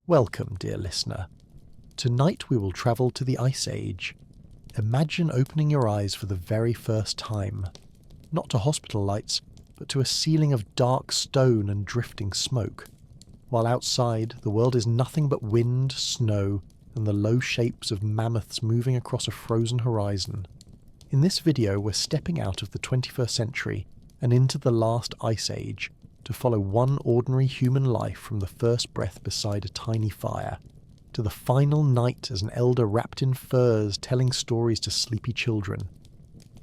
Welcome, dear listener. Tonight we will travel to the Ice Age. Imagine opening your eyes for the very first time. Not to hospital lights, but to a ceiling of dark stone and drifting smoke. While outside, the world is nothing but wind, snow, and the low shapes of mammoths moving across a frozen horizon. In this video, we're stepping out of the 21st century and into the last Ice Age to follow one ordinary human life from the first breath beside a tiny fire, to the final night as an elder wrapped in furs telling stories to sleepy children.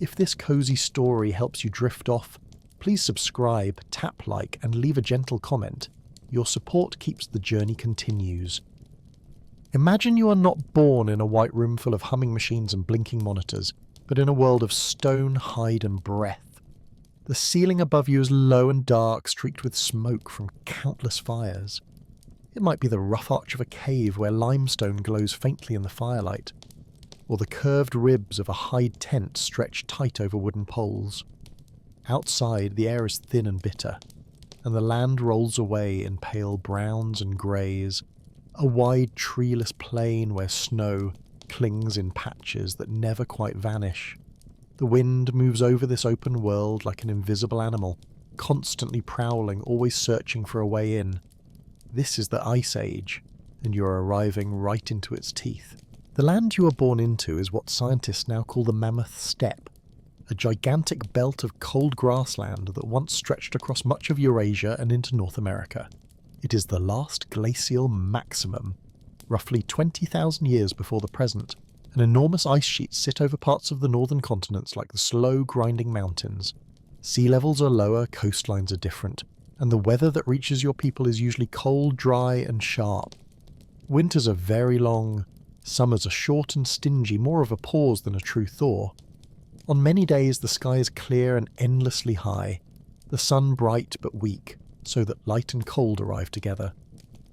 If this cozy story helps you drift off, please subscribe, tap like, and leave a gentle comment. Your support keeps the journey continues. Imagine you are not born in a white room full of humming machines and blinking monitors, but in a world of stone, hide, and breath. The ceiling above you is low and dark, streaked with smoke from countless fires. It might be the rough arch of a cave where limestone glows faintly in the firelight, or the curved ribs of a hide tent stretched tight over wooden poles. Outside, the air is thin and bitter, and the land rolls away in pale browns and greys, a wide treeless plain where snow clings in patches that never quite vanish. The wind moves over this open world like an invisible animal, constantly prowling, always searching for a way in. This is the Ice Age, and you're arriving right into its teeth. The land you were born into is what scientists now call the Mammoth Steppe, a gigantic belt of cold grassland that once stretched across much of Eurasia and into North America. It is the last glacial maximum. Roughly 20,000 years before the present, an enormous ice sheets sit over parts of the northern continents like the slow grinding mountains. Sea levels are lower, coastlines are different, and the weather that reaches your people is usually cold, dry, and sharp. Winters are very long, summers are short and stingy, more of a pause than a true thaw. On many days the sky is clear and endlessly high, the sun bright but weak, so that light and cold arrive together.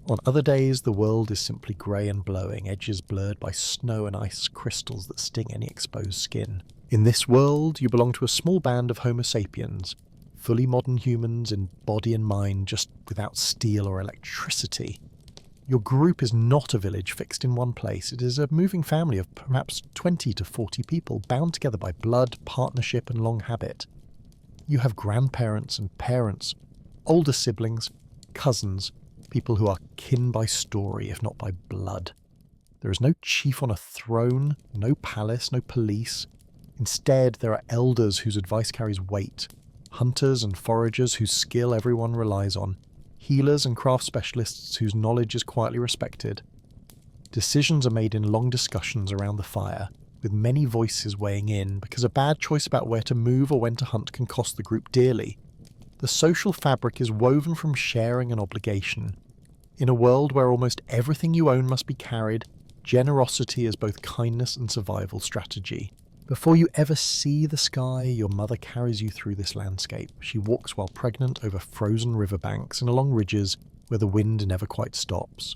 On other days, the world is simply grey and blowing, edges blurred by snow and ice crystals that sting any exposed skin. In this world, you belong to a small band of Homo sapiens, fully modern humans in body and mind, just without steel or electricity. Your group is not a village fixed in one place. It is a moving family of perhaps 20 to 40 people, bound together by blood, partnership, and long habit. You have grandparents and parents, older siblings, cousins, people who are kin by story, if not by blood. There is no chief on a throne, no palace, no police. Instead, there are elders whose advice carries weight, hunters and foragers whose skill everyone relies on, healers and craft specialists whose knowledge is quietly respected. Decisions are made in long discussions around the fire, with many voices weighing in, because a bad choice about where to move or when to hunt can cost the group dearly. The social fabric is woven from sharing and obligation. In a world where almost everything you own must be carried, generosity is both kindness and survival strategy. Before you ever see the sky, your mother carries you through this landscape. She walks while pregnant over frozen riverbanks and along ridges where the wind never quite stops.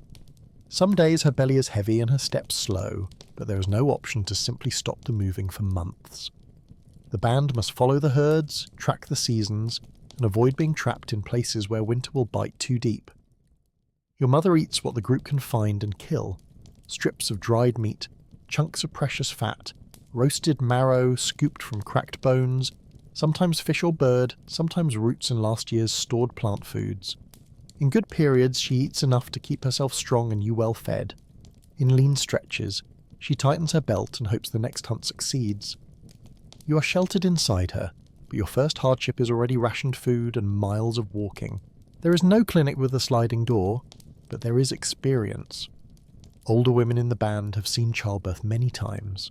Some days her belly is heavy and her steps slow, but there is no option to simply stop the moving for months. The band must follow the herds, track the seasons, and avoid being trapped in places where winter will bite too deep. Your mother eats what the group can find and kill: strips of dried meat, chunks of precious fat, roasted marrow scooped from cracked bones, sometimes fish or bird, sometimes roots and last year's stored plant foods. In good periods, she eats enough to keep herself strong and you well fed. In lean stretches, she tightens her belt and hopes the next hunt succeeds. You are sheltered inside her, but your first hardship is already rationed food and miles of walking. There is no clinic with a sliding door, but there is experience. Older women in the band have seen childbirth many times.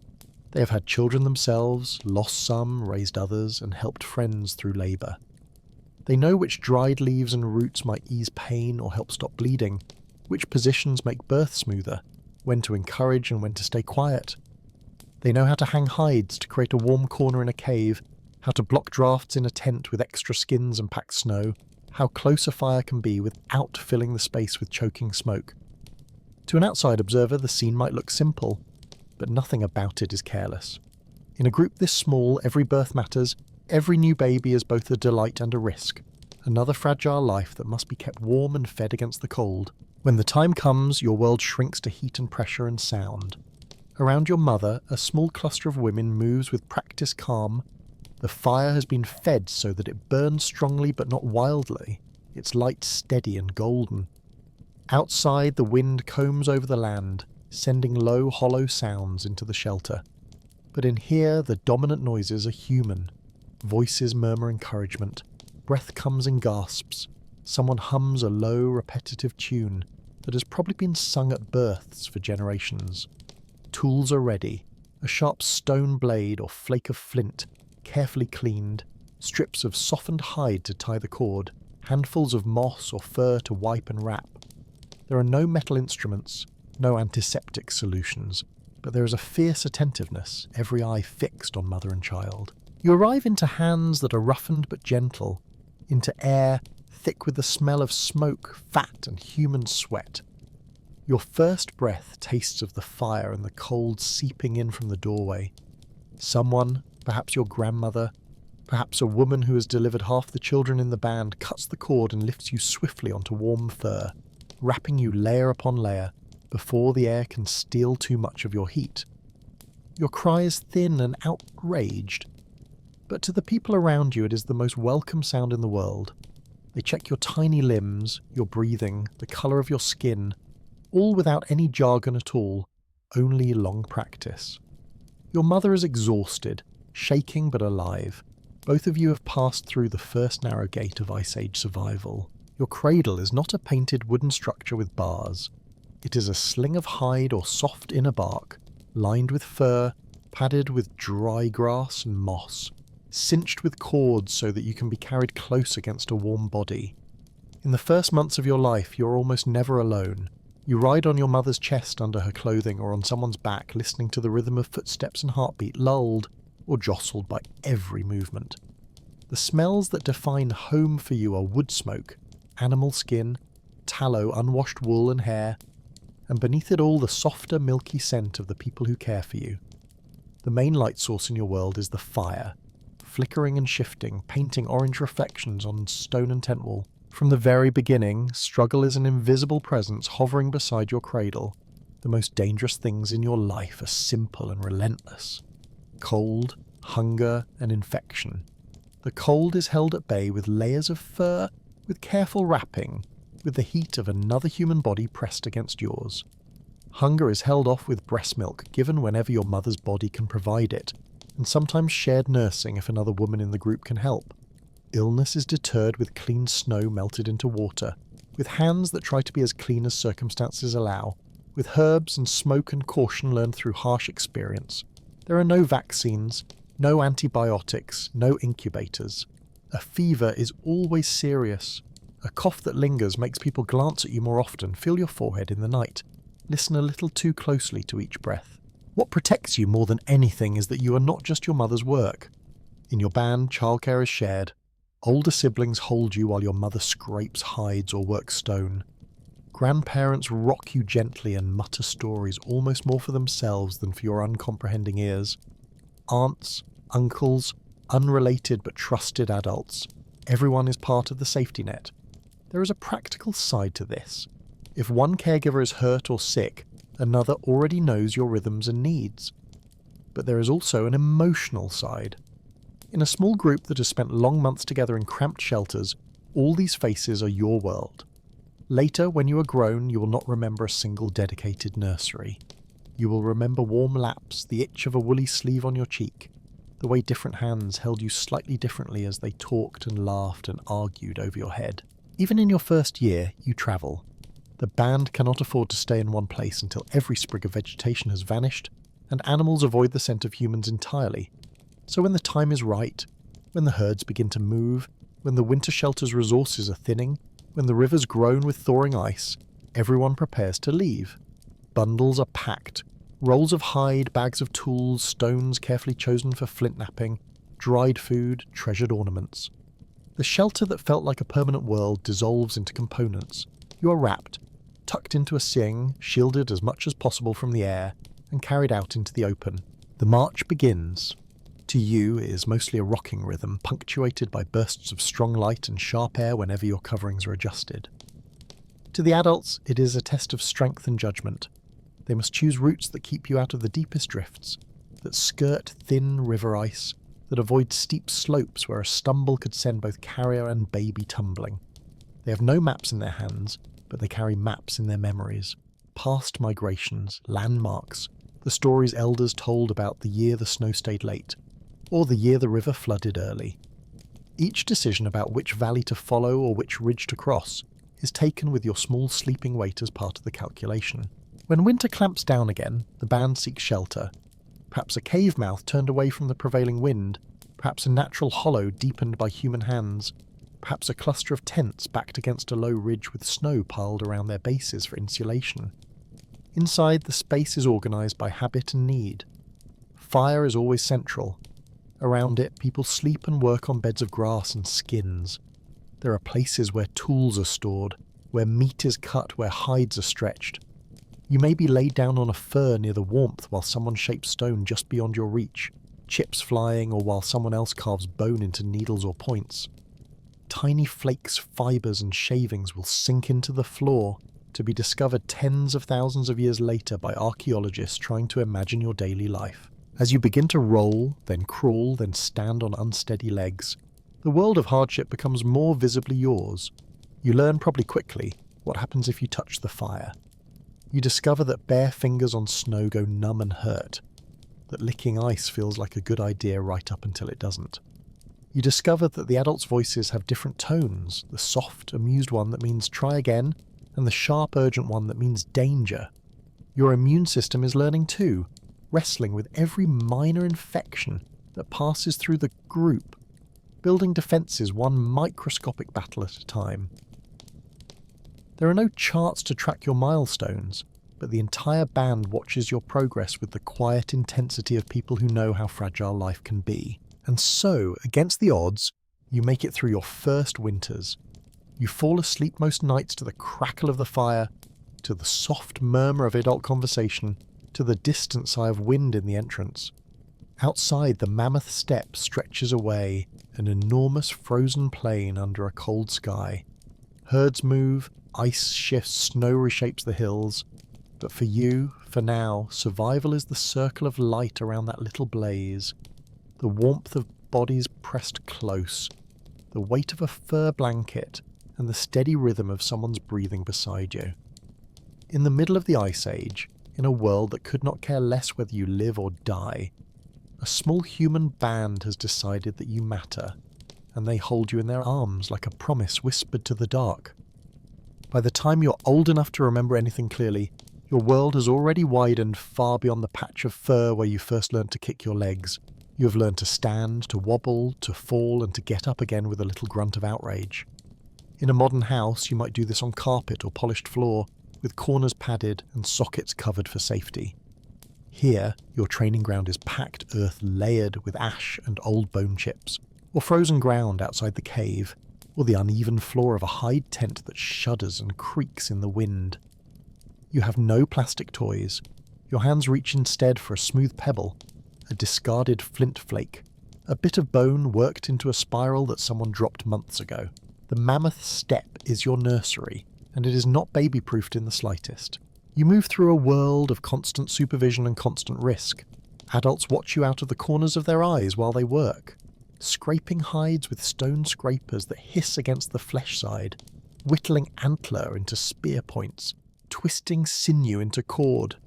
They have had children themselves, lost some, raised others, and helped friends through labour. They know which dried leaves and roots might ease pain or help stop bleeding, which positions make birth smoother, when to encourage and when to stay quiet. They know how to hang hides to create a warm corner in a cave, how to block drafts in a tent with extra skins and packed snow, how close a fire can be without filling the space with choking smoke. To an outside observer, the scene might look simple, but nothing about it is careless. In a group this small, every birth matters, every new baby is both a delight and a risk, another fragile life that must be kept warm and fed against the cold. When the time comes, your world shrinks to heat and pressure and sound. Around your mother, a small cluster of women moves with practiced calm. The fire has been fed so that it burns strongly but not wildly, its light steady and golden. Outside, the wind combs over the land, sending low, hollow sounds into the shelter. But in here, the dominant noises are human. Voices murmur encouragement. Breath comes in gasps. Someone hums a low, repetitive tune that has probably been sung at births for generations. Tools are ready. A sharp stone blade or flake of flint, carefully cleaned, strips of softened hide to tie the cord, handfuls of moss or fur to wipe and wrap. There are no metal instruments, no antiseptic solutions, but there is a fierce attentiveness, every eye fixed on mother and child. You arrive into hands that are roughened but gentle, into air thick with the smell of smoke, fat, and human sweat. Your first breath tastes of the fire and the cold seeping in from the doorway. Someone, perhaps your grandmother, perhaps a woman who has delivered half the children in the band, cuts the cord and lifts you swiftly onto warm fur, wrapping you layer upon layer before the air can steal too much of your heat. Your cry is thin and outraged, but to the people around you it is the most welcome sound in the world. They check your tiny limbs, your breathing, the colour of your skin, all without any jargon at all, only long practice. Your mother is exhausted, shaking but alive. Both of you have passed through the first narrow gate of Ice Age survival. Your cradle is not a painted wooden structure with bars. It is a sling of hide or soft inner bark, lined with fur, padded with dry grass and moss, cinched with cords so that you can be carried close against a warm body. In the first months of your life, you're almost never alone. You ride on your mother's chest under her clothing or on someone's back, listening to the rhythm of footsteps and heartbeat, lulled or jostled by every movement. The smells that define home for you are wood smoke, animal skin, tallow, unwashed wool and hair, and beneath it all the softer, milky scent of the people who care for you. The main light source in your world is the fire, flickering and shifting, painting orange reflections on stone and tent wall. From the very beginning, struggle is an invisible presence hovering beside your cradle. The most dangerous things in your life are simple and relentless. Cold, hunger, and infection. The cold is held at bay with layers of fur, with careful wrapping, with the heat of another human body pressed against yours. Hunger is held off with breast milk given whenever your mother's body can provide it, and sometimes shared nursing if another woman in the group can help. Illness is deterred with clean snow melted into water, with hands that try to be as clean as circumstances allow, with herbs and smoke and caution learned through harsh experience. There are no vaccines, no antibiotics, no incubators. A fever is always serious. A cough that lingers makes people glance at you more often, feel your forehead in the night, listen a little too closely to each breath. What protects you more than anything is that you are not just your mother's work. In your band, childcare is shared. Older siblings hold you while your mother scrapes hides or works stone. Grandparents rock you gently and mutter stories almost more for themselves than for your uncomprehending ears. Aunts, uncles, unrelated but trusted adults. Everyone is part of the safety net. There is a practical side to this. If one caregiver is hurt or sick, another already knows your rhythms and needs. But there is also an emotional side. In a small group that has spent long months together in cramped shelters, all these faces are your world. Later, when you are grown, you will not remember a single dedicated nursery. You will remember warm laps, the itch of a woolly sleeve on your cheek, the way different hands held you slightly differently as they talked and laughed and argued over your head. Even in your first year, you travel. The band cannot afford to stay in one place until every sprig of vegetation has vanished, and animals avoid the scent of humans entirely. So when the time is right, when the herds begin to move, when the winter shelter's resources are thinning, when the rivers groan with thawing ice, everyone prepares to leave. Bundles are packed, rolls of hide, bags of tools, stones carefully chosen for flint knapping, dried food, treasured ornaments. The shelter that felt like a permanent world dissolves into components. You are wrapped, tucked into a sling, shielded as much as possible from the air, and carried out into the open. The march begins. To you, it is mostly a rocking rhythm, punctuated by bursts of strong light and sharp air whenever your coverings are adjusted. To the adults, it is a test of strength and judgment. They must choose routes that keep you out of the deepest drifts, that skirt thin river ice, that avoid steep slopes where a stumble could send both carrier and baby tumbling. They have no maps in their hands, but they carry maps in their memories. Past migrations, landmarks, the stories elders told about the year the snow stayed late, or the year the river flooded early. Each decision about which valley to follow or which ridge to cross is taken with your small sleeping weight as part of the calculation. When winter clamps down again, the band seeks shelter. Perhaps a cave mouth turned away from the prevailing wind, perhaps a natural hollow deepened by human hands, perhaps a cluster of tents backed against a low ridge with snow piled around their bases for insulation. Inside, the space is organised by habit and need. Fire is always central. Around it, people sleep and work on beds of grass and skins. There are places where tools are stored, where meat is cut, where hides are stretched. You may be laid down on a fur near the warmth while someone shapes stone just beyond your reach, chips flying, or while someone else carves bone into needles or points. Tiny flakes, fibres and shavings will sink into the floor to be discovered tens of thousands of years later by archaeologists trying to imagine your daily life. As you begin to roll, then crawl, then stand on unsteady legs, the world of hardship becomes more visibly yours. You learn probably quickly what happens if you touch the fire. You discover that bare fingers on snow go numb and hurt, that licking ice feels like a good idea right up until it doesn't. You discover that the adults' voices have different tones, the soft, amused one that means try again, and the sharp, urgent one that means danger. Your immune system is learning too, wrestling with every minor infection that passes through the group, building defences one microscopic battle at a time. There are no charts to track your milestones, but the entire band watches your progress with the quiet intensity of people who know how fragile life can be. And so, against the odds, you make it through your first winters. You fall asleep most nights to the crackle of the fire, to the soft murmur of adult conversation, to the distant sigh of wind in the entrance. Outside, the mammoth steppe stretches away, an enormous frozen plain under a cold sky. Herds move, ice shifts, snow reshapes the hills. But for you, for now, survival is the circle of light around that little blaze. The warmth of bodies pressed close, the weight of a fur blanket, and the steady rhythm of someone's breathing beside you. In the middle of the Ice Age, in a world that could not care less whether you live or die, a small human band has decided that you matter, and they hold you in their arms like a promise whispered to the dark. By the time you're old enough to remember anything clearly, your world has already widened far beyond the patch of fur where you first learned to kick your legs. You have learned to stand, to wobble, to fall, and to get up again with a little grunt of outrage. In a modern house, you might do this on carpet or polished floor, with corners padded and sockets covered for safety. Here, your training ground is packed earth layered with ash and old bone chips, or frozen ground outside the cave, or the uneven floor of a hide tent that shudders and creaks in the wind. You have no plastic toys. Your hands reach instead for a smooth pebble, a discarded flint flake, a bit of bone worked into a spiral that someone dropped months ago. The mammoth steppe is your nursery, and it is not baby-proofed in the slightest. You move through a world of constant supervision and constant risk. Adults watch you out of the corners of their eyes while they work, scraping hides with stone scrapers that hiss against the flesh side, whittling antler into spear points, twisting sinew into cord.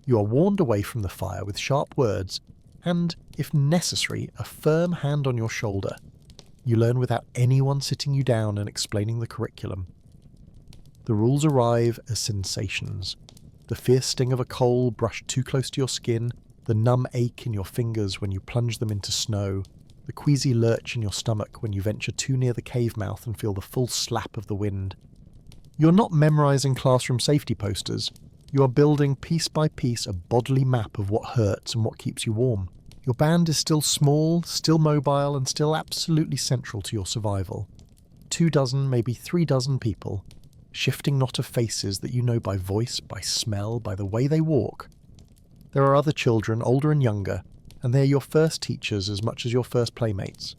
You are warned away from the fire with sharp words, and, if necessary, a firm hand on your shoulder. You learn without anyone sitting you down and explaining the curriculum. The rules arrive as sensations. The fierce sting of a coal brushed too close to your skin, the numb ache in your fingers when you plunge them into snow, the queasy lurch in your stomach when you venture too near the cave mouth and feel the full slap of the wind. You're not memorizing classroom safety posters. You are building piece by piece a bodily map of what hurts and what keeps you warm. Your band is still small, still mobile, and still absolutely central to your survival. 24, maybe 36 people, shifting knot of faces that you know by voice, by smell, by the way they walk. There are other children, older and younger, and they are your first teachers as much as your first playmates.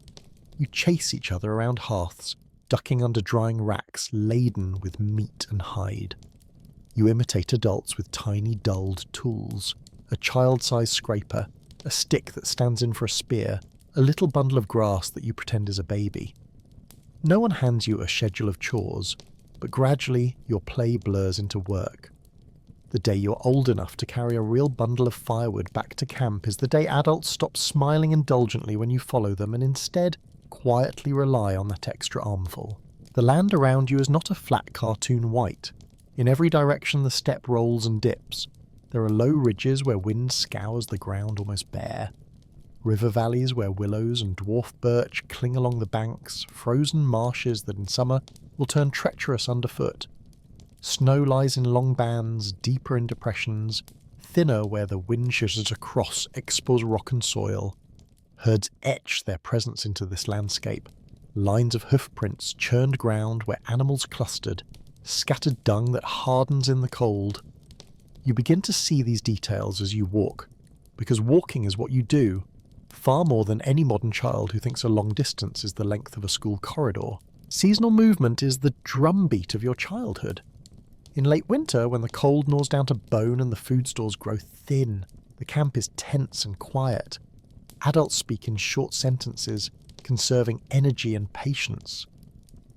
You chase each other around hearths, ducking under drying racks laden with meat and hide. You imitate adults with tiny dulled tools, a child-sized scraper, a stick that stands in for a spear, a little bundle of grass that you pretend is a baby. No one hands you a schedule of chores, but gradually your play blurs into work. The day you're old enough to carry a real bundle of firewood back to camp is the day adults stop smiling indulgently when you follow them and instead quietly rely on that extra armful. The land around you is not a flat cartoon white. In every direction the steppe rolls and dips. There are low ridges where wind scours the ground almost bare. River valleys where willows and dwarf birch cling along the banks, frozen marshes that in summer will turn treacherous underfoot. Snow lies in long bands, deeper in depressions, thinner where the wind shivers across exposed rock and soil. Herds etch their presence into this landscape. Lines of hoofprints, churned ground where animals clustered, scattered dung that hardens in the cold. You begin to see these details as you walk, because walking is what you do, far more than any modern child who thinks a long distance is the length of a school corridor. Seasonal movement is the drumbeat of your childhood. In late winter, when the cold gnaws down to bone and the food stores grow thin, the camp is tense and quiet. Adults speak in short sentences, conserving energy and patience.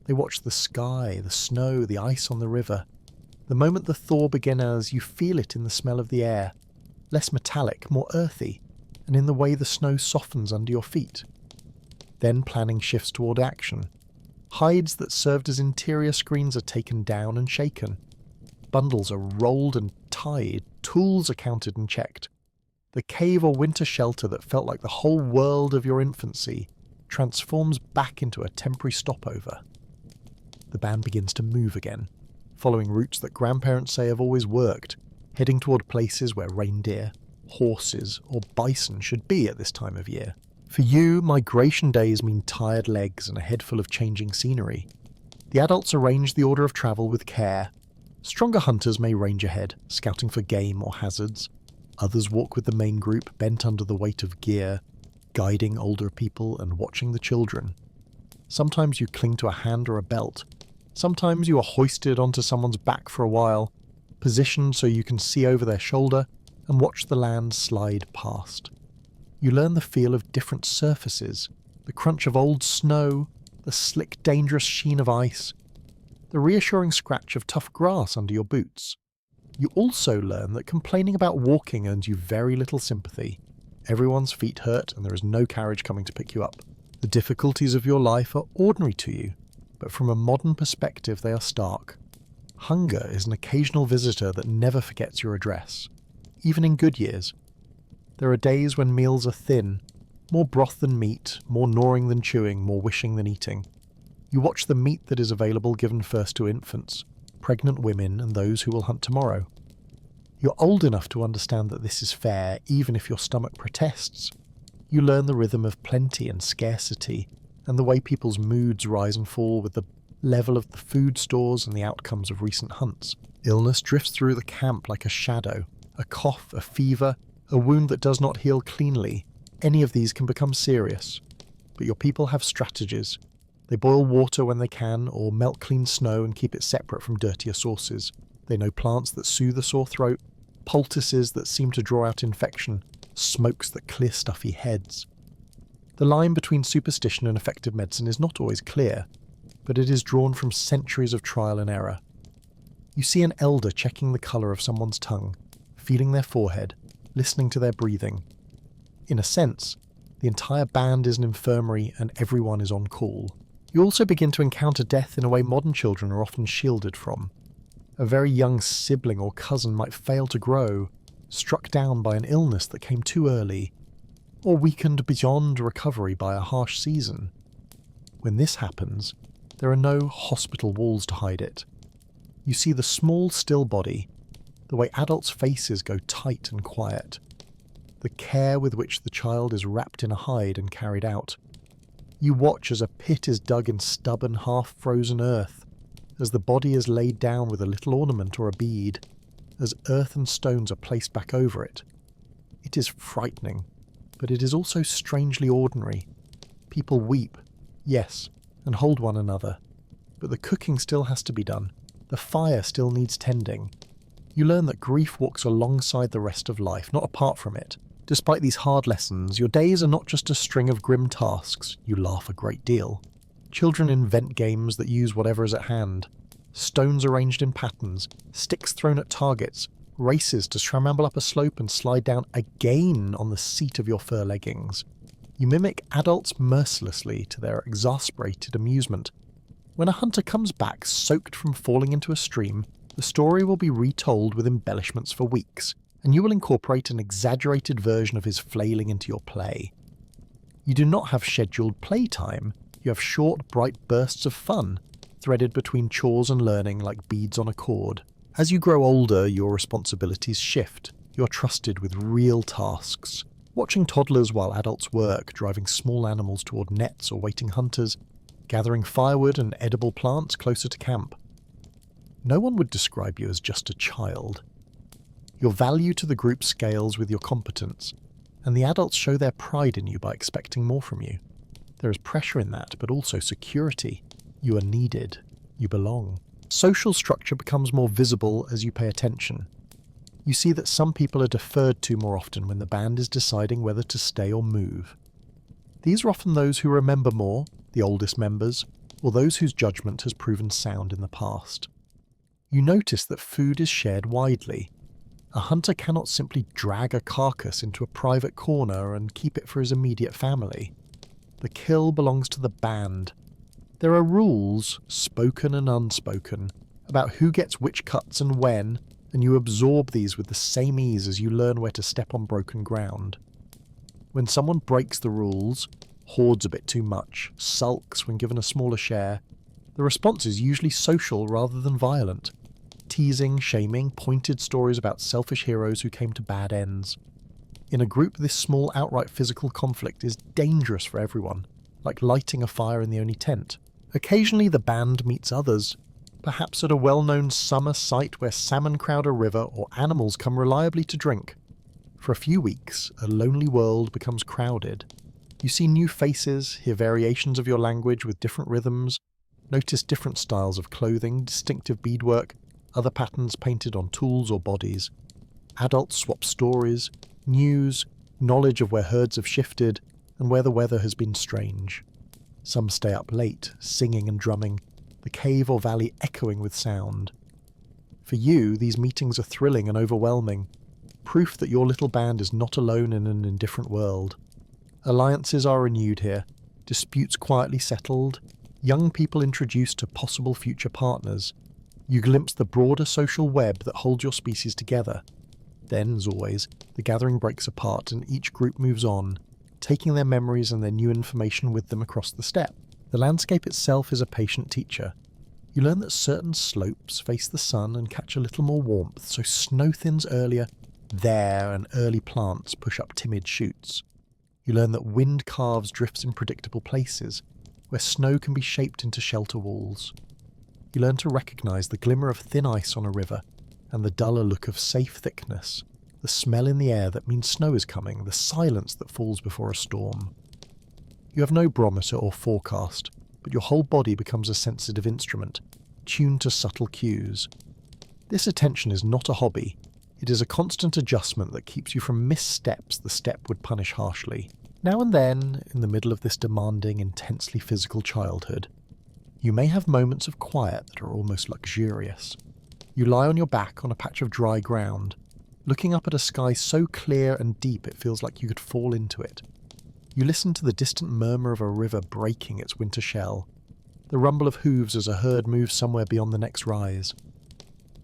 They watch the sky, the snow, the ice on the river. The moment the thaw begins, you feel it in the smell of the air, less metallic, more earthy, and in the way the snow softens under your feet. Then planning shifts toward action. Hides that served as interior screens are taken down and shaken. Bundles are rolled and tied, tools are counted and checked. The cave or winter shelter that felt like the whole world of your infancy transforms back into a temporary stopover. The band begins to move again, following routes that grandparents say have always worked, heading toward places where reindeer, horses, or bison should be at this time of year. For you, migration days mean tired legs and a head full of changing scenery. The adults arrange the order of travel with care. Stronger hunters may range ahead, scouting for game or hazards. Others walk with the main group, bent under the weight of gear, guiding older people and watching the children. Sometimes you cling to a hand or a belt. Sometimes you are hoisted onto someone's back for a while, positioned so you can see over their shoulder and watch the land slide past. You learn the feel of different surfaces, the crunch of old snow, the slick, dangerous sheen of ice, the reassuring scratch of tough grass under your boots. You also learn that complaining about walking earns you very little sympathy. Everyone's feet hurt and there is no carriage coming to pick you up. The difficulties of your life are ordinary to you, but from a modern perspective they are stark. Hunger is an occasional visitor that never forgets your address, even in good years. There are days when meals are thin, more broth than meat, more gnawing than chewing, more wishing than eating. You watch the meat that is available given first to infants, pregnant women, and those who will hunt tomorrow. You're old enough to understand that this is fair, even if your stomach protests. You learn the rhythm of plenty and scarcity, and the way people's moods rise and fall with the level of the food stores and the outcomes of recent hunts. Illness drifts through the camp like a shadow, a cough, a fever, a wound that does not heal cleanly. Any of these can become serious. But your people have strategies. They boil water when they can, or melt clean snow and keep it separate from dirtier sources. They know plants that soothe a sore throat, poultices that seem to draw out infection, smokes that clear stuffy heads. The line between superstition and effective medicine is not always clear, but it is drawn from centuries of trial and error. You see an elder checking the colour of someone's tongue, feeling their forehead, listening to their breathing. In a sense, the entire band is an infirmary and everyone is on call. You also begin to encounter death in a way modern children are often shielded from. A very young sibling or cousin might fail to grow, struck down by an illness that came too early, or weakened beyond recovery by a harsh season. When this happens, there are no hospital walls to hide it. You see the small, still body, the way adults' faces go tight and quiet, the care with which the child is wrapped in a hide and carried out. You watch as a pit is dug in stubborn, half-frozen earth, as the body is laid down with a little ornament or a bead, as earth and stones are placed back over it. It is frightening, but it is also strangely ordinary. People weep, yes, and hold one another, but the cooking still has to be done. The fire still needs tending. You learn that grief walks alongside the rest of life, not apart from it. Despite these hard lessons, your days are not just a string of grim tasks. You laugh a great deal. Children invent games that use whatever is at hand. Stones arranged in patterns, sticks thrown at targets, races to scramble up a slope and slide down again on the seat of your fur leggings. You mimic adults mercilessly to their exasperated amusement. When a hunter comes back soaked from falling into a stream, the story will be retold with embellishments for weeks, and you will incorporate an exaggerated version of his flailing into your play. You do not have scheduled playtime, you have short, bright bursts of fun, threaded between chores and learning like beads on a cord. As you grow older, your responsibilities shift. You are trusted with real tasks. Watching toddlers while adults work, driving small animals toward nets or waiting hunters, gathering firewood and edible plants closer to camp. No one would describe you as just a child. Your value to the group scales with your competence, and the adults show their pride in you by expecting more from you. There is pressure in that, but also security. You are needed. You belong. Social structure becomes more visible as you pay attention. You see that some people are deferred to more often when the band is deciding whether to stay or move. These are often those who remember more, the oldest members, or those whose judgment has proven sound in the past. You notice that food is shared widely. A hunter cannot simply drag a carcass into a private corner and keep it for his immediate family. The kill belongs to the band. There are rules, spoken and unspoken, about who gets which cuts and when, and you absorb these with the same ease as you learn where to step on broken ground. When someone breaks the rules, hoards a bit too much, sulks when given a smaller share, the response is usually social rather than violent. Teasing, shaming, pointed stories about selfish heroes who came to bad ends. In a group, this small outright physical conflict is dangerous for everyone, like lighting a fire in the only tent. Occasionally the band meets others, perhaps at a well-known summer site where salmon crowd a river or animals come reliably to drink. For a few weeks, a lonely world becomes crowded. You see new faces, hear variations of your language with different rhythms, notice different styles of clothing, distinctive beadwork, other patterns painted on tools or bodies. Adults swap stories, news, knowledge of where herds have shifted, and where the weather has been strange. Some stay up late, singing and drumming, the cave or valley echoing with sound. For you, these meetings are thrilling and overwhelming, proof that your little band is not alone in an indifferent world. Alliances are renewed here, disputes quietly settled, young people introduced to possible future partners. You glimpse the broader social web that holds your species together. Then, as always, the gathering breaks apart and each group moves on, taking their memories and their new information with them across the steppe. The landscape itself is a patient teacher. You learn that certain slopes face the sun and catch a little more warmth, so snow thins earlier there and early plants push up timid shoots. You learn that wind carves drifts in predictable places, where snow can be shaped into shelter walls. You learn to recognise the glimmer of thin ice on a river, and the duller look of safe thickness, the smell in the air that means snow is coming, the silence that falls before a storm. You have no barometer or forecast, but your whole body becomes a sensitive instrument, tuned to subtle cues. This attention is not a hobby, it is a constant adjustment that keeps you from missteps the steppe would punish harshly. Now and then, in the middle of this demanding, intensely physical childhood, you may have moments of quiet that are almost luxurious. You lie on your back on a patch of dry ground, looking up at a sky so clear and deep it feels like you could fall into it. You listen to the distant murmur of a river breaking its winter shell, the rumble of hooves as a herd moves somewhere beyond the next rise.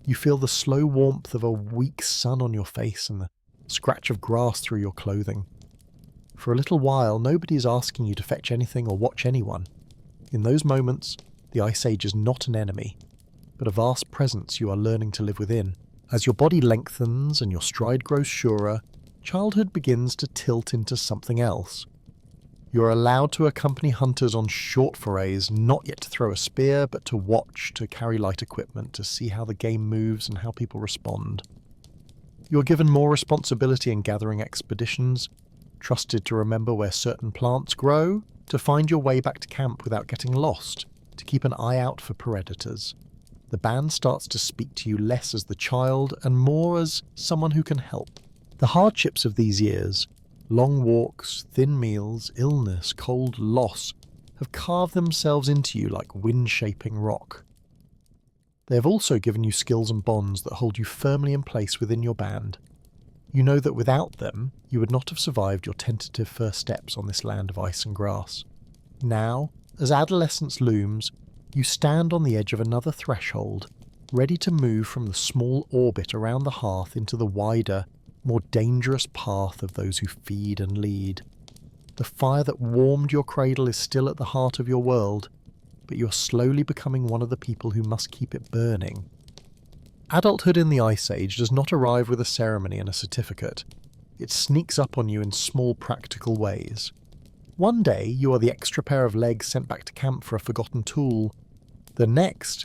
You feel the slow warmth of a weak sun on your face and the scratch of grass through your clothing. For a little while, nobody is asking you to fetch anything or watch anyone. In those moments, the Ice Age is not an enemy, but a vast presence you are learning to live within. As your body lengthens and your stride grows surer, childhood begins to tilt into something else. You are allowed to accompany hunters on short forays, not yet to throw a spear, but to watch, to carry light equipment, to see how the game moves and how people respond. You are given more responsibility in gathering expeditions, trusted to remember where certain plants grow, to find your way back to camp without getting lost, to keep an eye out for predators. The band starts to speak to you less as the child and more as someone who can help. The hardships of these years, long walks, thin meals, illness, cold, loss, have carved themselves into you like wind-shaping rock. They have also given you skills and bonds that hold you firmly in place within your band. You know that without them, you would not have survived your tentative first steps on this land of ice and grass. Now, as adolescence looms, you stand on the edge of another threshold, ready to move from the small orbit around the hearth into the wider, more dangerous path of those who feed and lead. The fire that warmed your cradle is still at the heart of your world, but you are slowly becoming one of the people who must keep it burning. Adulthood in the Ice Age does not arrive with a ceremony and a certificate. It sneaks up on you in small practical ways. One day you are the extra pair of legs sent back to camp for a forgotten tool. The next,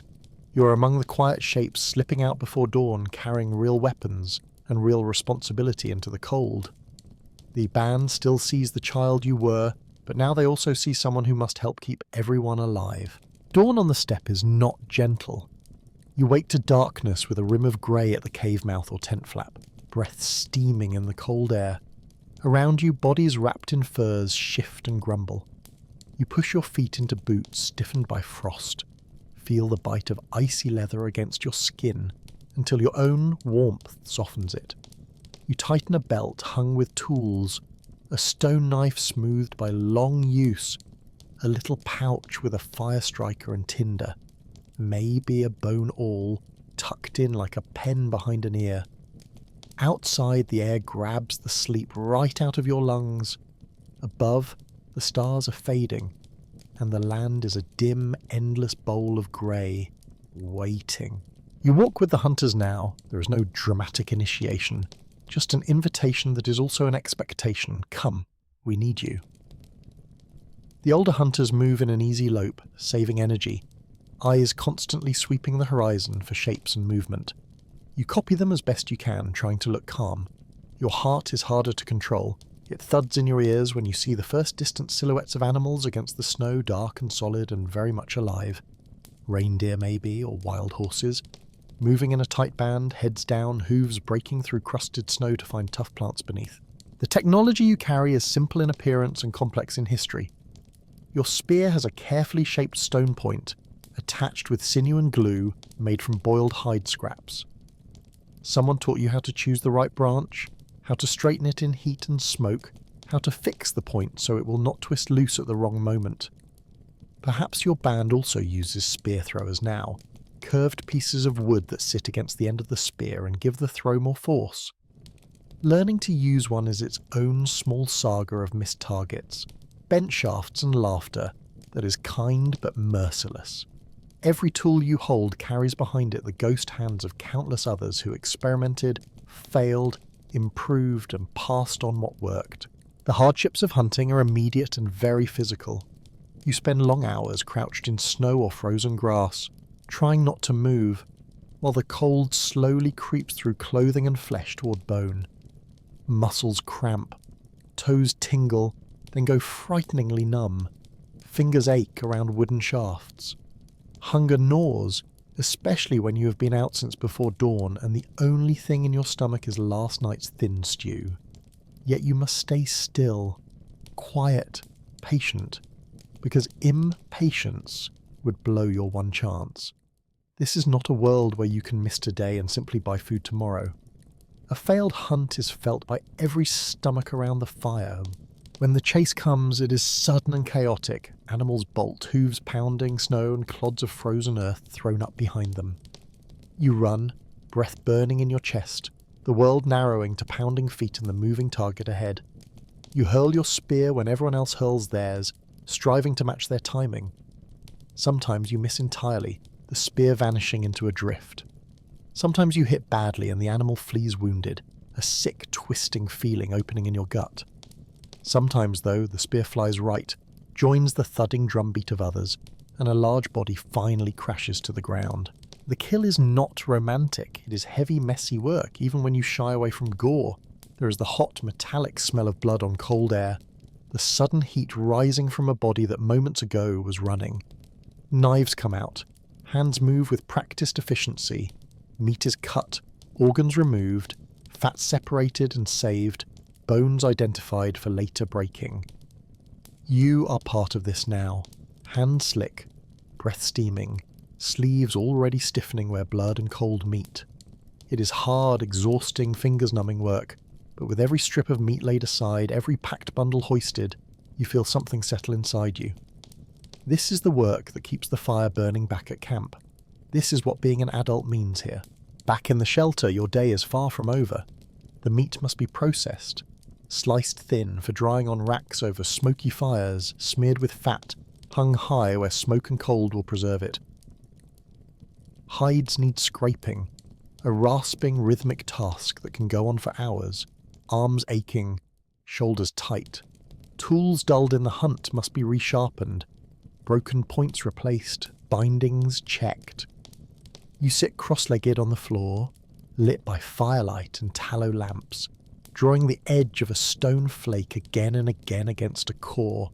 you are among the quiet shapes slipping out before dawn carrying real weapons and real responsibility into the cold. The band still sees the child you were, but now they also see someone who must help keep everyone alive. Dawn on the steppe is not gentle. You wake to darkness with a rim of grey at the cave mouth or tent flap, breath steaming in the cold air. Around you, bodies wrapped in furs shift and grumble. You push your feet into boots stiffened by frost, feel the bite of icy leather against your skin until your own warmth softens it. You tighten a belt hung with tools, a stone knife smoothed by long use, a little pouch with a fire striker and tinder, maybe a bone awl tucked in like a pen behind an ear. Outside, the air grabs the sleep right out of your lungs. Above, the stars are fading, and the land is a dim, endless bowl of grey, waiting. You walk with the hunters now. There is no dramatic initiation, just an invitation that is also an expectation. Come, we need you. The older hunters move in an easy lope, saving energy, eyes constantly sweeping the horizon for shapes and movement. You copy them as best you can, trying to look calm. Your heart is harder to control. It thuds in your ears when you see the first distant silhouettes of animals against the snow, dark and solid and very much alive. Reindeer maybe, or wild horses. Moving in a tight band, heads down, hooves breaking through crusted snow to find tough plants beneath. The technology you carry is simple in appearance and complex in history. Your spear has a carefully shaped stone point, attached with sinew and glue made from boiled hide scraps. Someone taught you how to choose the right branch, how to straighten it in heat and smoke, how to fix the point so it will not twist loose at the wrong moment. Perhaps your band also uses spear throwers now, curved pieces of wood that sit against the end of the spear and give the throw more force. Learning to use one is its own small saga of missed targets, bent shafts and laughter that is kind but merciless. Every tool you hold carries behind it the ghost hands of countless others who experimented, failed, improved and passed on what worked. The hardships of hunting are immediate and very physical. You spend long hours crouched in snow or frozen grass, trying not to move, while the cold slowly creeps through clothing and flesh toward bone. Muscles cramp, toes tingle, then go frighteningly numb. Fingers ache around wooden shafts. Hunger gnaws, especially when you have been out since before dawn and the only thing in your stomach is last night's thin stew. Yet you must stay still, quiet, patient, because impatience would blow your one chance. This is not a world where you can miss today and simply buy food tomorrow. A failed hunt is felt by every stomach around the fire. When the chase comes, it is sudden and chaotic. Animals bolt, hooves pounding, snow and clods of frozen earth thrown up behind them. You run, breath burning in your chest, the world narrowing to pounding feet and the moving target ahead. You hurl your spear when everyone else hurls theirs, striving to match their timing. Sometimes you miss entirely, the spear vanishing into a drift. Sometimes you hit badly and the animal flees wounded, a sick, twisting feeling opening in your gut. Sometimes, though, the spear flies right, joins the thudding drumbeat of others, and a large body finally crashes to the ground. The kill is not romantic. It is heavy, messy work, even when you shy away from gore. There is the hot, metallic smell of blood on cold air, the sudden heat rising from a body that moments ago was running. Knives come out, hands move with practiced efficiency, meat is cut, organs removed, fat separated and saved, bones identified for later breaking. You are part of this now, hands slick, breath steaming, sleeves already stiffening where blood and cold meet. It is hard, exhausting, fingers-numbing work, but with every strip of meat laid aside, every packed bundle hoisted, you feel something settle inside you. This is the work that keeps the fire burning back at camp. This is what being an adult means here. Back in the shelter, your day is far from over. The meat must be processed, sliced thin for drying on racks over smoky fires, smeared with fat, hung high where smoke and cold will preserve it. Hides need scraping, a rasping, rhythmic task that can go on for hours, arms aching, shoulders tight. Tools dulled in the hunt must be resharpened, broken points replaced, bindings checked. You sit cross-legged on the floor, lit by firelight and tallow lamps, drawing the edge of a stone flake again and again against a core,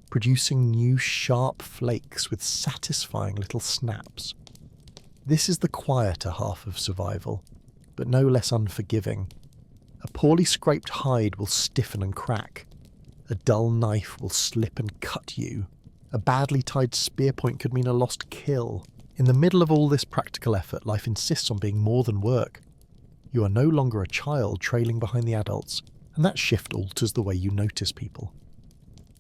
producing new sharp flakes with satisfying little snaps. This is the quieter half of survival, but no less unforgiving. A poorly scraped hide will stiffen and crack. A dull knife will slip and cut you. A badly tied spear point could mean a lost kill. In the middle of all this practical effort, life insists on being more than work. You are no longer a child trailing behind the adults, and that shift alters the way you notice people.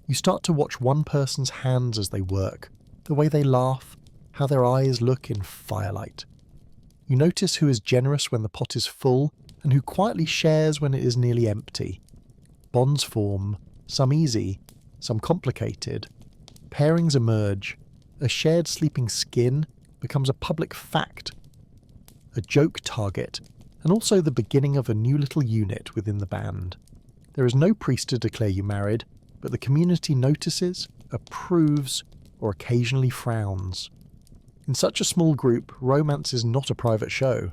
You start to watch one person's hands as they work, the way they laugh, how their eyes look in firelight. You notice who is generous when the pot is full, and who quietly shares when it is nearly empty. Bonds form, some easy, some complicated. Pairings emerge. A shared sleeping skin becomes a public fact, a joke target, and also the beginning of a new little unit within the band. There is no priest to declare you married, but the community notices, approves, or occasionally frowns. In such a small group, romance is not a private show.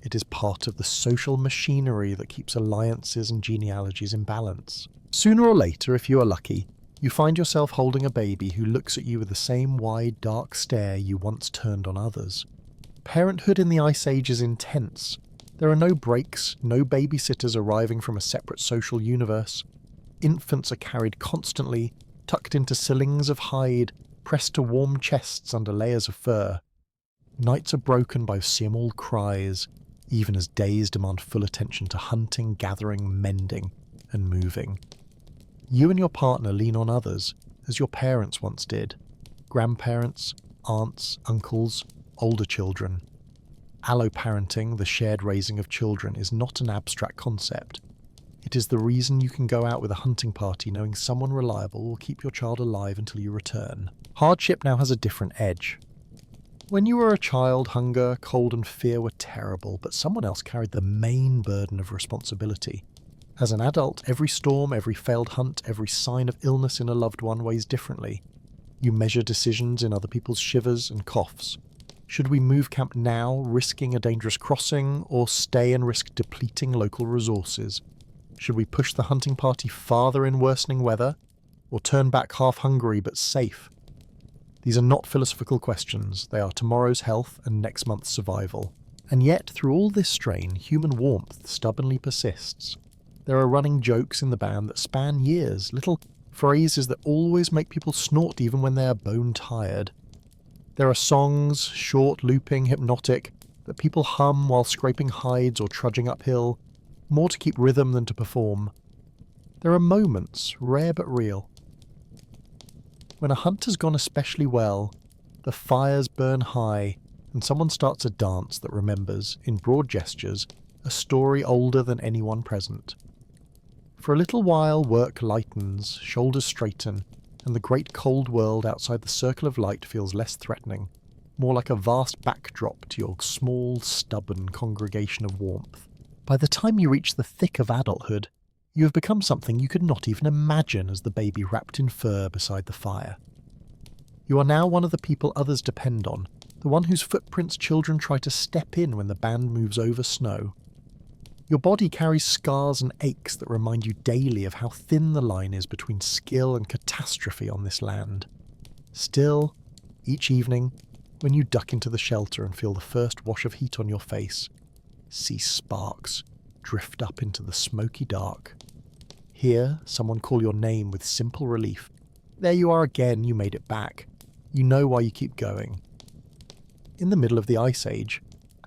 It is part of the social machinery that keeps alliances and genealogies in balance. Sooner or later, if you are lucky, you find yourself holding a baby who looks at you with the same wide, dark stare you once turned on others. Parenthood in the Ice Age is intense. There are no breaks, no babysitters arriving from a separate social universe. Infants are carried constantly, tucked into slings of hide, pressed to warm chests under layers of fur. Nights are broken by small cries, even as days demand full attention to hunting, gathering, mending, and moving. You and your partner lean on others, as your parents once did. Grandparents, aunts, uncles, older children. Alloparenting, the shared raising of children, is not an abstract concept. It is the reason you can go out with a hunting party knowing someone reliable will keep your child alive until you return. Hardship now has a different edge. When you were a child, hunger, cold and fear were terrible, but someone else carried the main burden of responsibility. As an adult, every storm, every failed hunt, every sign of illness in a loved one weighs differently. You measure decisions in other people's shivers and coughs. Should we move camp now, risking a dangerous crossing, or stay and risk depleting local resources? Should we push the hunting party farther in worsening weather, or turn back half hungry but safe? These are not philosophical questions, they are tomorrow's health and next month's survival. And yet, through all this strain, human warmth stubbornly persists. There are running jokes in the band that span years, little phrases that always make people snort even when they are bone-tired. There are songs, short, looping, hypnotic, that people hum while scraping hides or trudging uphill, more to keep rhythm than to perform. There are moments, rare but real. When a hunt has gone especially well, the fires burn high, and someone starts a dance that remembers, in broad gestures, a story older than anyone present. For a little while work lightens, shoulders straighten, and the great cold world outside the circle of light feels less threatening, more like a vast backdrop to your small, stubborn congregation of warmth. By the time you reach the thick of adulthood, you have become something you could not even imagine as the baby wrapped in fur beside the fire. You are now one of the people others depend on, the one whose footprints children try to step in when the band moves over snow. Your body carries scars and aches that remind you daily of how thin the line is between skill and catastrophe on this land. Still, Each evening, when you duck into the shelter and feel the first wash of heat on your face, see sparks drift up into the smoky dark. Hear someone call your name with simple relief. There you are again, you made it back. You know why you keep going. In the middle of the Ice Age,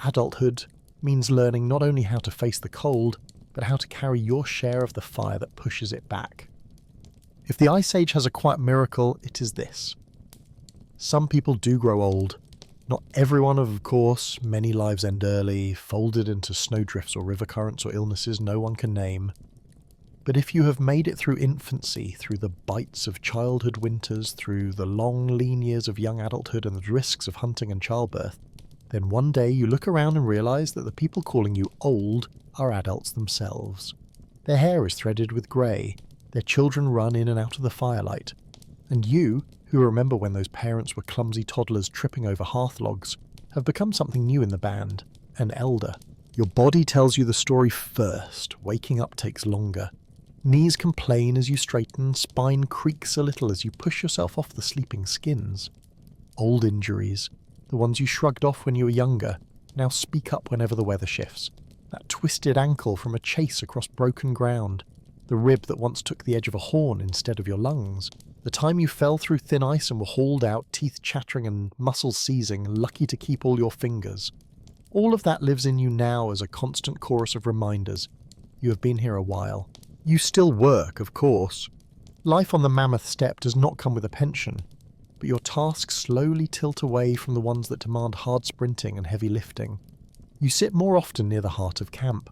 adulthood means learning not only how to face the cold, but how to carry your share of the fire that pushes it back. If the Ice Age has a quiet miracle, it is this. Some people do grow old. Not everyone, of course. Many lives end early, folded into snowdrifts or river currents or illnesses no one can name. But if you have made it through infancy, through the bites of childhood winters, through the long, lean years of young adulthood and the risks of hunting and childbirth, then one day you look around and realize that the people calling you old are adults themselves. Their hair is threaded with grey, their children run in and out of the firelight, and you, who remember when those parents were clumsy toddlers tripping over hearth logs, have become something new in the band, an elder. Your body tells you the story first, waking up takes longer. Knees complain as you straighten, spine creaks a little as you push yourself off the sleeping skins. Old injuries, the ones you shrugged off when you were younger, now speak up whenever the weather shifts. That twisted ankle from a chase across broken ground, the rib that once took the edge of a horn instead of your lungs, the time you fell through thin ice and were hauled out, teeth chattering and muscles seizing, lucky to keep all your fingers. All of that lives in you now as a constant chorus of reminders. You have been here a while. You still work, of course. Life on the Mammoth Steppe does not come with a pension, but your tasks slowly tilt away from the ones that demand hard sprinting and heavy lifting. You sit more often near the heart of camp,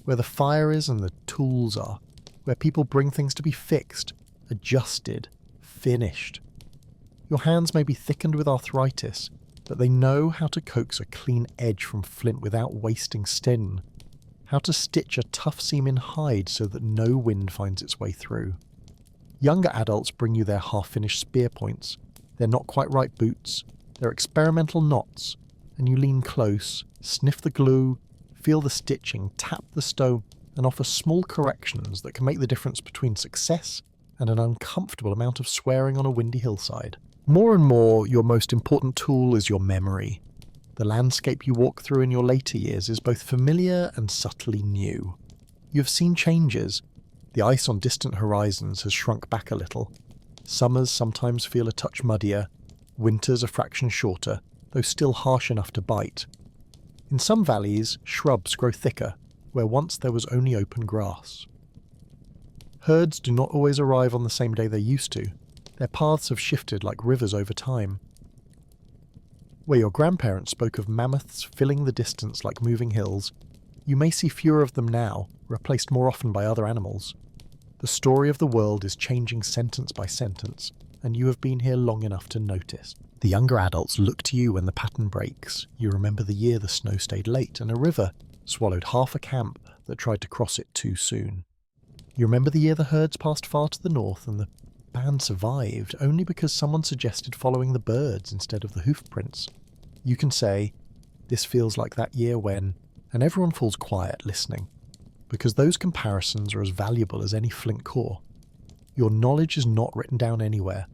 where the fire is and the tools are, where people bring things to be fixed, adjusted, finished. Your hands may be thickened with arthritis, but they know how to coax a clean edge from flint without wasting skin, how to stitch a tough seam in hide so that no wind finds its way through. Younger adults bring you their half-finished spear points, their not-quite-right boots, their experimental knots, and you lean close, sniff the glue, feel the stitching, tap the stone, and offer small corrections that can make the difference between success and an uncomfortable amount of swearing on a windy hillside. More and more, your most important tool is your memory. The landscape you walk through in your later years is both familiar and subtly new. You have seen changes. The ice on distant horizons has shrunk back a little. Summers sometimes feel a touch muddier, winters a fraction shorter, though still harsh enough to bite. In some valleys, shrubs grow thicker, where once there was only open grass. Herds do not always arrive on the same day they used to. Their paths have shifted like rivers over time. Where your grandparents spoke of mammoths filling the distance like moving hills, you may see fewer of them now, replaced more often by other animals. The story of the world is changing sentence by sentence, and you have been here long enough to notice. The younger adults look to you when the pattern breaks. You remember the year the snow stayed late and a river swallowed half a camp that tried to cross it too soon. You remember the year the herds passed far to the north and the band survived only because someone suggested following the birds instead of the hoof prints. You can say, this feels like that year when, and everyone falls quiet listening, because those comparisons are as valuable as any flint core. Your knowledge is not written down anywhere.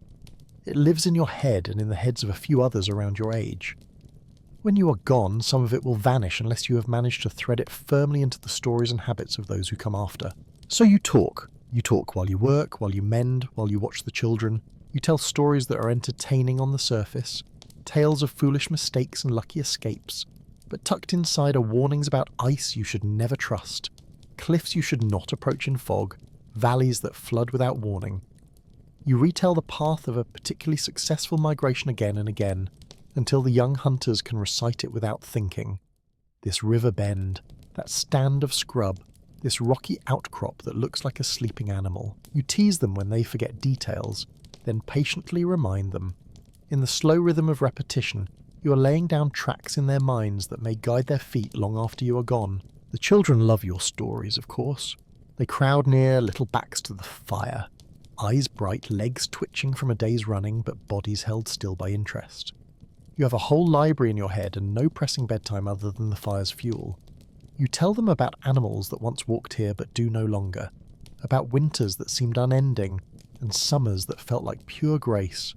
It lives in your head and in the heads of a few others around your age. When you are gone, some of it will vanish unless you have managed to thread it firmly into the stories and habits of those who come after. So you talk. You talk while you work, while you mend, while you watch the children. You tell stories that are entertaining on the surface, tales of foolish mistakes and lucky escapes, but tucked inside are warnings about ice you should never trust, cliffs you should not approach in fog, valleys that flood without warning. You retell the path of a particularly successful migration again and again, until the young hunters can recite it without thinking. This river bend, that stand of scrub, this rocky outcrop that looks like a sleeping animal. You tease them when they forget details, then patiently remind them. In the slow rhythm of repetition, you are laying down tracks in their minds that may guide their feet long after you are gone. The children love your stories, of course. They crowd near, little backs to the fire, eyes bright, legs twitching from a day's running, but bodies held still by interest. You have a whole library in your head and no pressing bedtime other than the fire's fuel. You tell them about animals that once walked here but do no longer, about winters that seemed unending, and summers that felt like pure grace.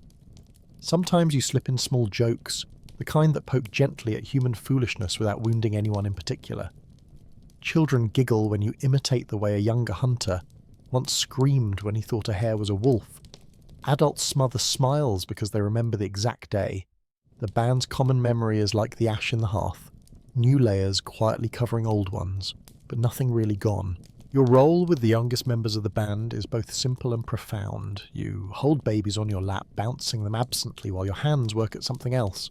Sometimes you slip in small jokes, the kind that poke gently at human foolishness without wounding anyone in particular. Children giggle when you imitate the way a younger hunter once screamed when he thought a hare was a wolf. Adults smother smiles because they remember the exact day. The band's common memory is like the ash in the hearth, new layers quietly covering old ones, but nothing really gone. Your role with the youngest members of the band is both simple and profound. You hold babies on your lap, bouncing them absently while your hands work at something else.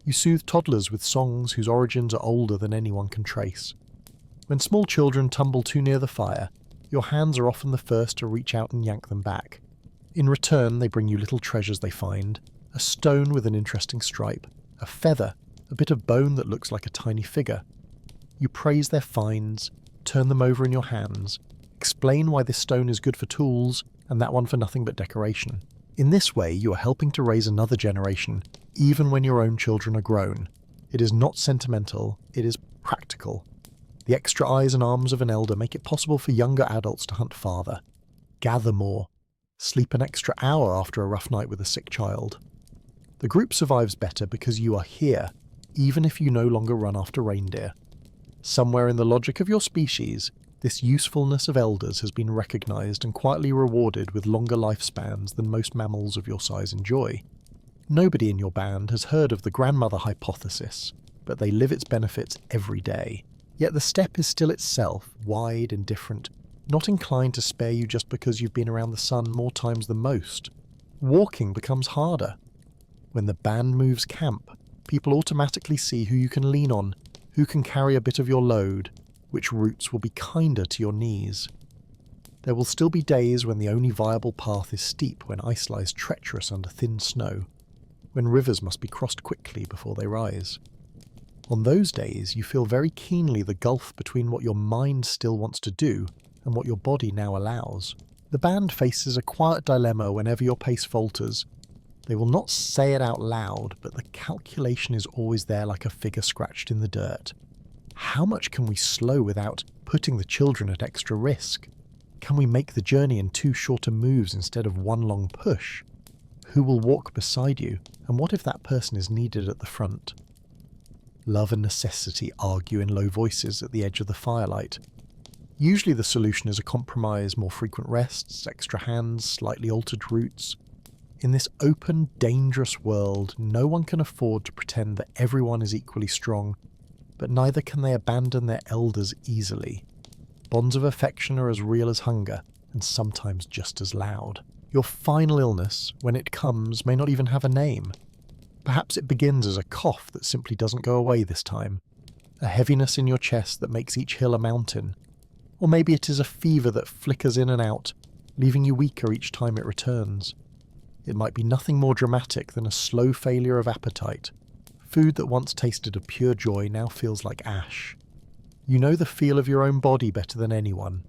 You soothe toddlers with songs whose origins are older than anyone can trace. When small children tumble too near the fire, your hands are often the first to reach out and yank them back. In return, they bring you little treasures they find: a stone with an interesting stripe, a feather, a bit of bone that looks like a tiny figure. You praise their finds, turn them over in your hands, explain why this stone is good for tools and that one for nothing but decoration. In this way, you are helping to raise another generation, even when your own children are grown. It is not sentimental, it is practical. The extra eyes and arms of an elder make it possible for younger adults to hunt farther, gather more, sleep an extra hour after a rough night with a sick child. The group survives better because you are here, even if you no longer run after reindeer. Somewhere in the logic of your species, this usefulness of elders has been recognized and quietly rewarded with longer lifespans than most mammals of your size enjoy. Nobody in your band has heard of the grandmother hypothesis, but they live its benefits every day. Yet the steppe is still itself, wide and different, not inclined to spare you just because you've been around the sun more times than most. Walking becomes harder. When the band moves camp, people automatically see who you can lean on, who can carry a bit of your load, which routes will be kinder to your knees. There will still be days when the only viable path is steep, when ice lies treacherous under thin snow, when rivers must be crossed quickly before they rise. On those days, you feel very keenly the gulf between what your mind still wants to do and what your body now allows. The band faces a quiet dilemma whenever your pace falters. They will not say it out loud, but the calculation is always there like a figure scratched in the dirt. How much can we slow without putting the children at extra risk? Can we make the journey in 2 shorter moves instead of 1 long push? Who will walk beside you, and what if that person is needed at the front? Love and necessity argue in low voices at the edge of the firelight. Usually the solution is a compromise: more frequent rests, extra hands, slightly altered routes. In this open, dangerous world, no one can afford to pretend that everyone is equally strong, but neither can they abandon their elders easily. Bonds of affection are as real as hunger, and sometimes just as loud. Your final illness, when it comes, may not even have a name. Perhaps it begins as a cough that simply doesn't go away this time, a heaviness in your chest that makes each hill a mountain. Or maybe it is a fever that flickers in and out, leaving you weaker each time it returns. It might be nothing more dramatic than a slow failure of appetite. Food that once tasted of pure joy now feels like ash. You know the feel of your own body better than anyone.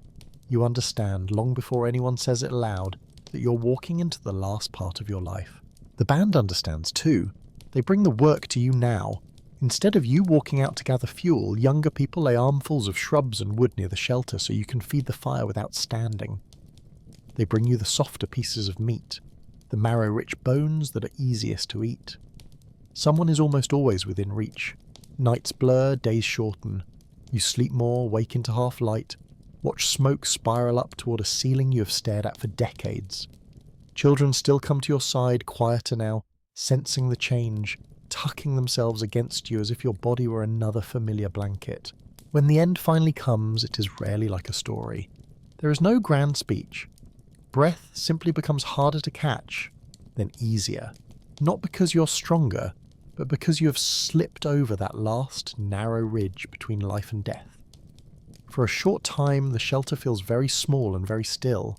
You understand, long before anyone says it aloud, that you're walking into the last part of your life. The band understands too. They bring the work to you now. Instead of you walking out to gather fuel, younger people lay armfuls of shrubs and wood near the shelter so you can feed the fire without standing. They bring you the softer pieces of meat, the marrow-rich bones that are easiest to eat. Someone is almost always within reach. Nights blur, days shorten. You sleep more, wake into half light, watch smoke spiral up toward a ceiling you have stared at for decades. Children still come to your side, quieter now, sensing the change, tucking themselves against you as if your body were another familiar blanket. When the end finally comes, it is rarely like a story. There is no grand speech. Breath simply becomes harder to catch, then easier. Not because you're stronger, but because you have slipped over that last narrow ridge between life and death. For a short time, the shelter feels very small and very still.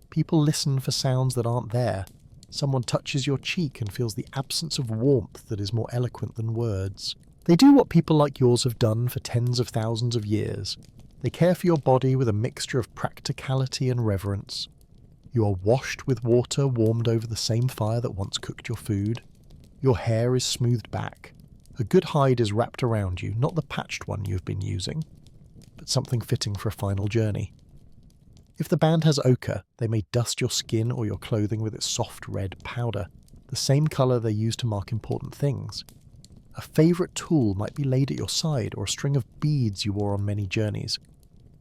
People listen for sounds that aren't there. Someone touches your cheek and feels the absence of warmth that is more eloquent than words. They do what people like yours have done for tens of thousands of years. They care for your body with a mixture of practicality and reverence. You are washed with water warmed over the same fire that once cooked your food. Your hair is smoothed back. A good hide is wrapped around you, not the patched one you've been using, but something fitting for a final journey. If the band has ochre, they may dust your skin or your clothing with its soft red powder. the same colour they use to mark important things. A favourite tool might be laid at your side, or a string of beads you wore on many journeys.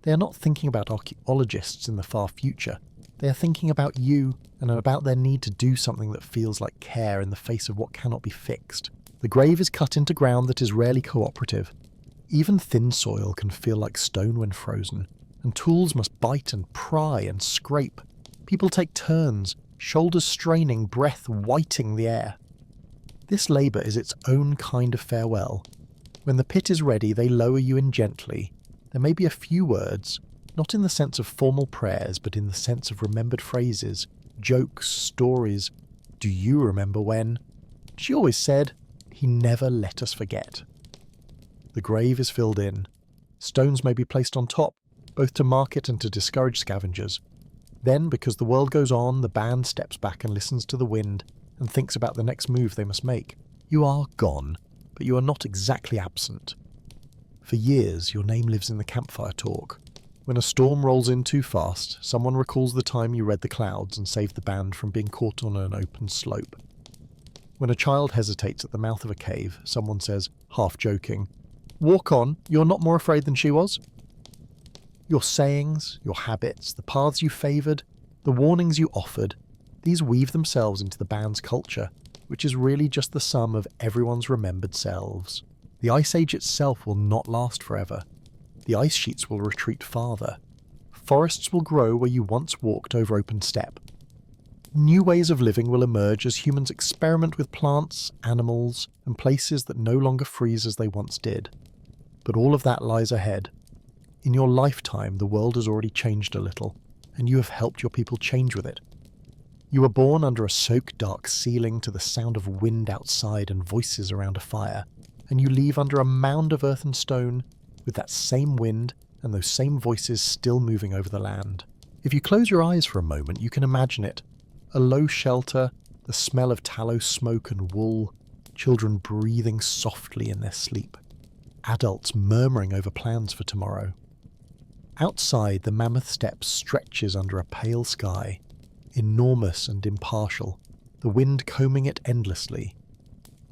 They are not thinking about archaeologists in the far future. They are thinking about you and about their need to do something that feels like care in the face of what cannot be fixed. The grave is cut into ground that is rarely cooperative. Even thin soil can feel like stone when frozen, and tools must bite and pry and scrape. People take turns, shoulders straining, breath whiting the air. This labour is its own kind of farewell. When the pit is ready, they lower you in gently. There may be a few words, not in the sense of formal prayers, but in the sense of remembered phrases, jokes, stories. Do you remember when? She always said, "He never let us forget." The grave is filled in. Stones may be placed on top, both to mark it and to discourage scavengers. Then, because the world goes on, the band steps back and listens to the wind and thinks about the next move they must make. You are gone, but you are not exactly absent. For years, your name lives in the campfire talk. When a storm rolls in too fast, someone recalls the time you read the clouds and saved the band from being caught on an open slope. When a child hesitates at the mouth of a cave, someone says, half joking, "Walk on, you're not more afraid than she was." Your sayings, your habits, the paths you favoured, the warnings you offered, these weave themselves into the band's culture, which is really just the sum of everyone's remembered selves. The Ice Age itself will not last forever. The ice sheets will retreat farther. Forests will grow where you once walked over open steppe. New ways of living will emerge as humans experiment with plants, animals, and places that no longer freeze as they once did. But all of that lies ahead. In your lifetime, the world has already changed a little, and you have helped your people change with it. You were born under a soak-dark ceiling to the sound of wind outside and voices around a fire, and you leave under a mound of earth and stone with that same wind and those same voices still moving over the land. If you close your eyes for a moment, you can imagine it. A low shelter, the smell of tallow smoke and wool, children breathing softly in their sleep, adults murmuring over plans for tomorrow. Outside, the mammoth steppe stretches under a pale sky, enormous and impartial, the wind combing it endlessly.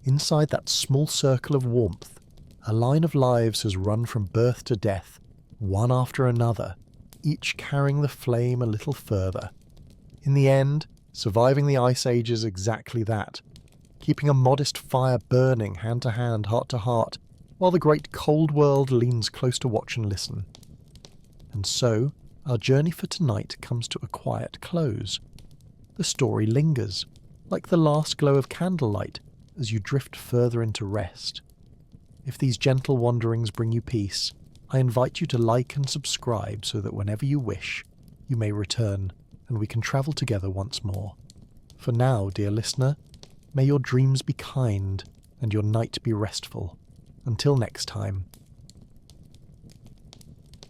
Inside that small circle of warmth, a line of lives has run from birth to death, one after another, each carrying the flame a little further. In the end, surviving the Ice Age is exactly that, keeping a modest fire burning hand to hand, heart to heart, while the great cold world leans close to watch and listen. And so, our journey for tonight comes to a quiet close. The story lingers, like the last glow of candlelight, as you drift further into rest. If these gentle wanderings bring you peace, I invite you to like and subscribe so that whenever you wish, you may return and we can travel together once more. For now, dear listener, may your dreams be kind and your night be restful. Until next time,